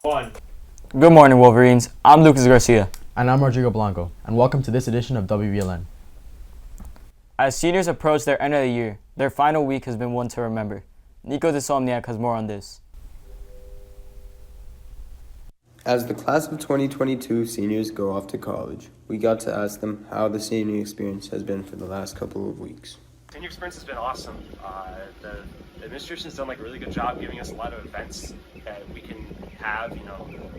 One. Good morning, Wolverines. I'm Lucas Garcia. And I'm Rodrigo Blanco, and welcome to this edition of WBLN. As seniors approach their end of the year, their final week has been one to remember. Nico the Somniac has more on this. As the class of 2022 seniors go off to college, we got to ask them how the senior experience has been for the last couple of weeks. Senior experience has been awesome. The administration's done a really good job giving us a lot of events that we can have,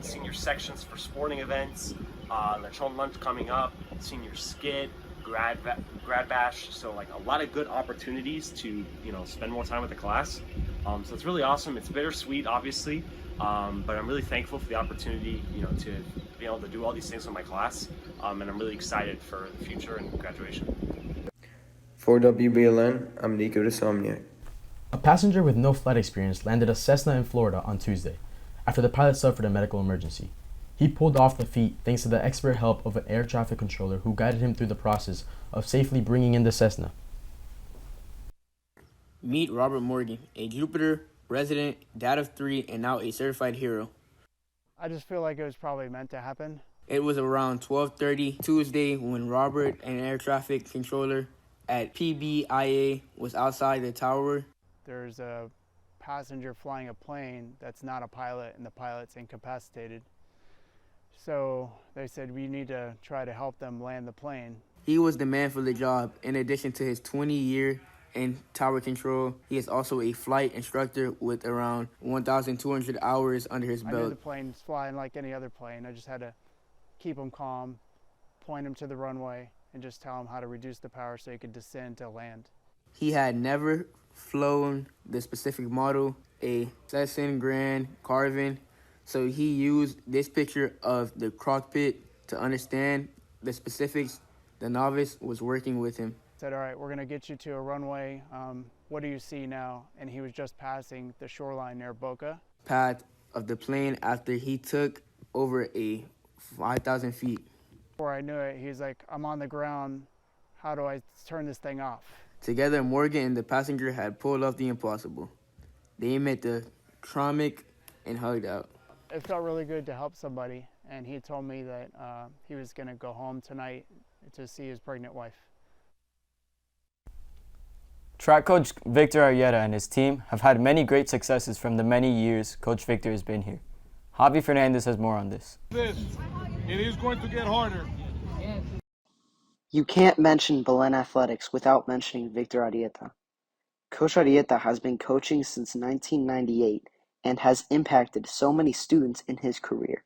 senior sections for sporting events, lunch home lunch coming up, senior skit, grad bash, so a lot of good opportunities to spend more time with the class. So it's really awesome. It's bittersweet, obviously, but I'm really thankful for the opportunity to be able to do all these things with my class, and I'm really excited for the future and graduation. For WBLN, I'm Nico the Somniac. A passenger with no flight experience landed a Cessna in Florida on Tuesday after the pilot suffered a medical emergency. He pulled off the feat thanks to the expert help of an air traffic controller who guided him through the process of safely bringing in the Cessna. Meet Robert Morgan, a Jupiter resident, dad of 3, and now a certified hero. I just feel like it was probably meant to happen. It was around 12:30 Tuesday when Robert, an air traffic controller at PBIA, was outside the tower. There's a passenger flying a plane that's not a pilot, and the pilot's incapacitated. So they said we need to try to help them land the plane. He was the man for the job. In addition to his 20-year in tower control, he is also a flight instructor with around 1,200 hours under his I belt. knew the plane's flying like any other plane. I just had to keep him calm, point him to the runway, and just tell him how to reduce the power so he could descend to land. He had never flown the specific model, a Cessna Grand Caravan, so he used this picture of the cockpit to understand the specifics. The novice was working with him. Said, all right, we're going to get you to a runway. What do you see now? And he was just passing the shoreline near Boca. Path of the plane after he took over a 5,000 feet. Before I knew it, he's like, I'm on the ground. How do I turn this thing off? Together, Morgan and the passenger had pulled off the impossible. They met the comic and hugged out. It felt really good to help somebody, and he told me that he was going to go home tonight to see his pregnant wife. Track coach Victor Arrieta and his team have had many great successes from the many years Coach Victor has been here. Javi Fernandez has more on this. It is going to get harder. You can't mention Belen athletics without mentioning Victor Arrieta. Coach Arrieta has been coaching since 1998 and has impacted so many students in his career.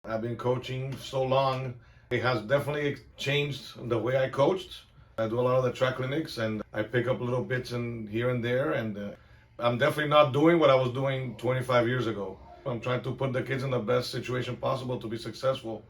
I've been coaching so long, it has definitely changed the way I coached. I do a lot of the track clinics and I pick up little bits in here and there, and I'm definitely not doing what I was doing 25 years ago. I'm trying to put the kids in the best situation possible to be successful.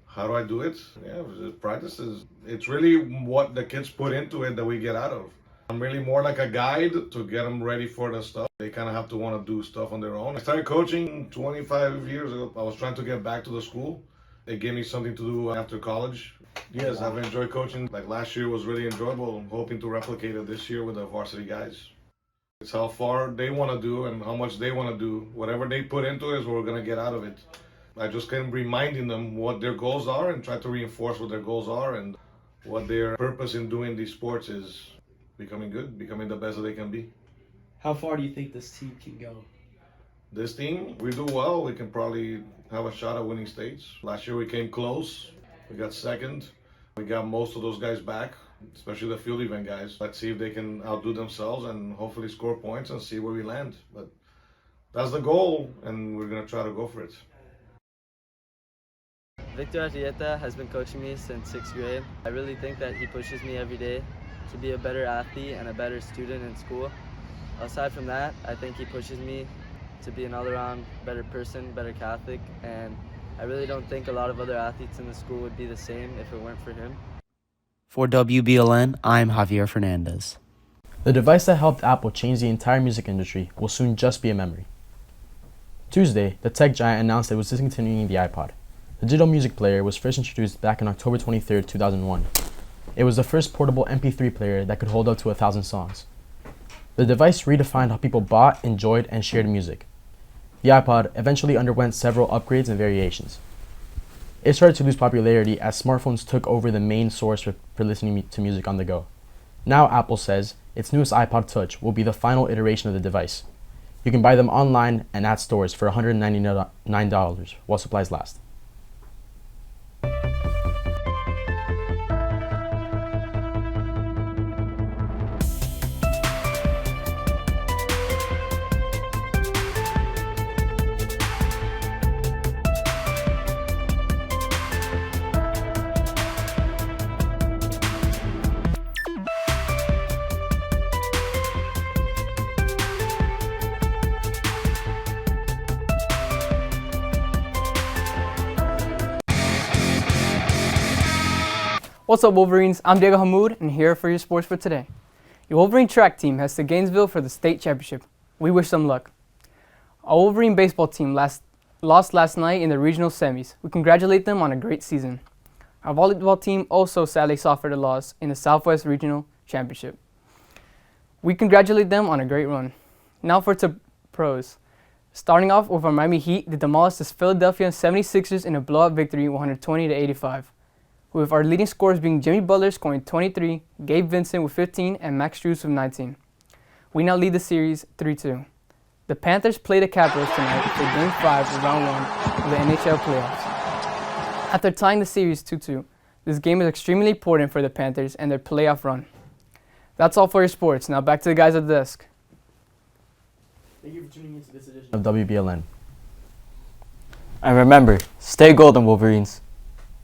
How do I do it? Yeah, practices. It's really what the kids put into it that we get out of. I'm really more like a guide to get them ready for the stuff. They kind of have to want to do stuff on their own. I started coaching 25 years ago. I was trying to get back to the school. They gave me something to do after college. Yes, I've enjoyed coaching. Last year was really enjoyable. I'm hoping to replicate it this year with the varsity guys. It's how far they want to do and how much they want to do. Whatever they put into it is what we're going to get out of it. I just keep reminding them what their goals are and try to reinforce what their goals are and what their purpose in doing these sports is. Becoming good, becoming the best that they can be. How far do you think this team can go? This team, we do well. We can probably have a shot at winning states. Last year we came close. We got second. We got most of those guys back, especially the field event guys. Let's see if they can outdo themselves and hopefully score points and see where we land. But that's the goal, and we're going to try to go for it. Victor Arrieta has been coaching me since 6th grade. I really think that he pushes me every day to be a better athlete and a better student in school. Aside from that, I think he pushes me to be an all-around better person, better Catholic, and I really don't think a lot of other athletes in the school would be the same if it weren't for him. For WBLN, I'm Javier Fernandez. The device that helped Apple change the entire music industry will soon just be a memory. Tuesday, the tech giant announced it was discontinuing the iPod. The digital music player was first introduced back on October 23, 2001. It was the first portable MP3 player that could hold up to 1,000 songs. The device redefined how people bought, enjoyed, and shared music. The iPod eventually underwent several upgrades and variations. It started to lose popularity as smartphones took over the main source for listening to music on the go. Now Apple says its newest iPod Touch will be the final iteration of the device. You can buy them online and at stores for $199 while supplies last. What's up, Wolverines? I'm Diego Hamoud, and here for your sports for today. Your Wolverine track team heads to Gainesville for the state championship. We wish them luck. Our Wolverine baseball team lost last night in the regional semis. We congratulate them on a great season. Our volleyball team also sadly suffered a loss in the Southwest Regional Championship. We congratulate them on a great run. Now for pros. Starting off with our Miami Heat, they demolished the Philadelphia 76ers in a blowout victory, 120-85. With our leading scorers being Jimmy Butler scoring 23, Gabe Vincent with 15, and Max Strus with 19. We now lead the series 3-2. The Panthers play the Capitals tonight for Game 5 of Round 1 of the NHL playoffs. After tying the series 2-2, this game is extremely important for the Panthers and their playoff run. That's all for your sports. Now back to the guys at the desk. Thank you for tuning into this edition of WBLN. And remember, stay golden, Wolverines.